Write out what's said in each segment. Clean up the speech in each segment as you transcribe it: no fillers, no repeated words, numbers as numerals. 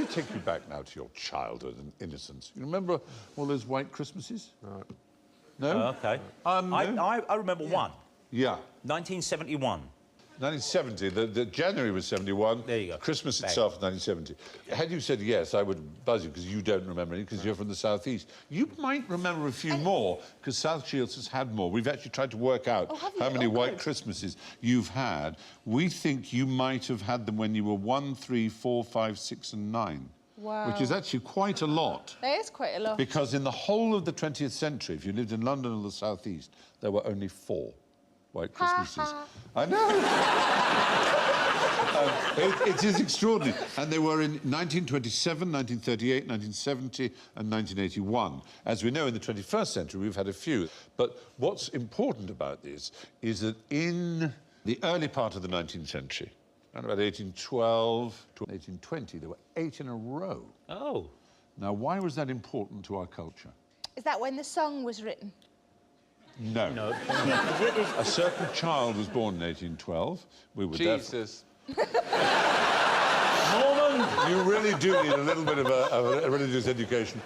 me take you back now to your childhood and innocence. You remember all those white Christmases? No. No? OK. No? I remember one. Yeah. 1971. 1970, the January was 71. There you go. Christmas itself, 1970. Had you said yes, I would buzz you, because you don't remember any, because you're from the southeast. You might remember a few more, because South Shields has had more. We've actually tried to work out how many white Christmases you've had. We think you might have had them when you were 1, 3, 4, 5, 6 and 9. Wow. Which is actually quite a lot. That is quite a lot. Because in the whole of the 20th century, if you lived in London or the southeast, there were only 4 white Christmases. I know. It is extraordinary. And they were in 1927, 1938, 1970 and 1981. As we know, in the 21st century, we've had a few. But what's important about this is that in the early part of the 19th century, around about 1812 to 1820, there were 8 in a row. Oh. Now, why was that important to our culture? Is that when the song was written? No. No. A certain child was born in 1812. We were Jesus. Norman, you really do need a little bit of a religious education.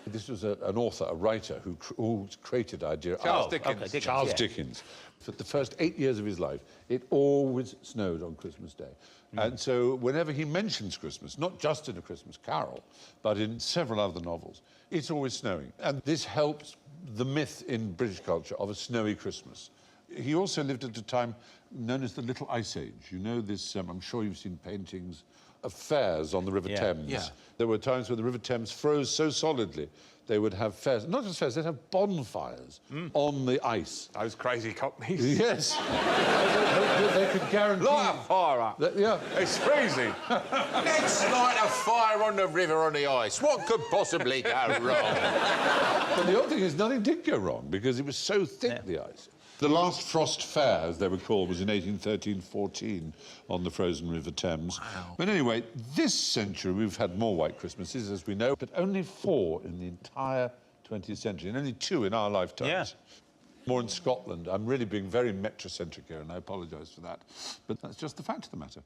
This was an author, a writer, who created the idea. Charles Dickens. Okay, Dickens. Charles Dickens. For the first 8 years of his life, it always snowed on Christmas Day. And so whenever he mentions Christmas, not just in A Christmas Carol, but in several other novels, it's always snowing. And this helps the myth in British culture of a snowy Christmas. He also lived at a time known as the Little Ice Age. You know this, I'm sure you've seen paintings of fairs on the River Thames. Yeah. There were times when the River Thames froze so solidly they would have fairs, not just fairs, they'd have bonfires on the ice. Those crazy cockneys. Yes. they could guarantee... Light a fire up. Yeah. It's freezing. Let's light a fire on the river on the ice. What could possibly go wrong? But the odd thing is, nothing did go wrong, because it was so thick, the ice. The last Frost Fair, as they were called, was in 1813-14 on the frozen River Thames. Wow. But anyway, this century we've had more white Christmases, as we know, but only 4 in the entire 20th century, and only 2 in our lifetimes. Yeah. More in Scotland. I'm really being very metrocentric here, and I apologise for that. But that's just the fact of the matter.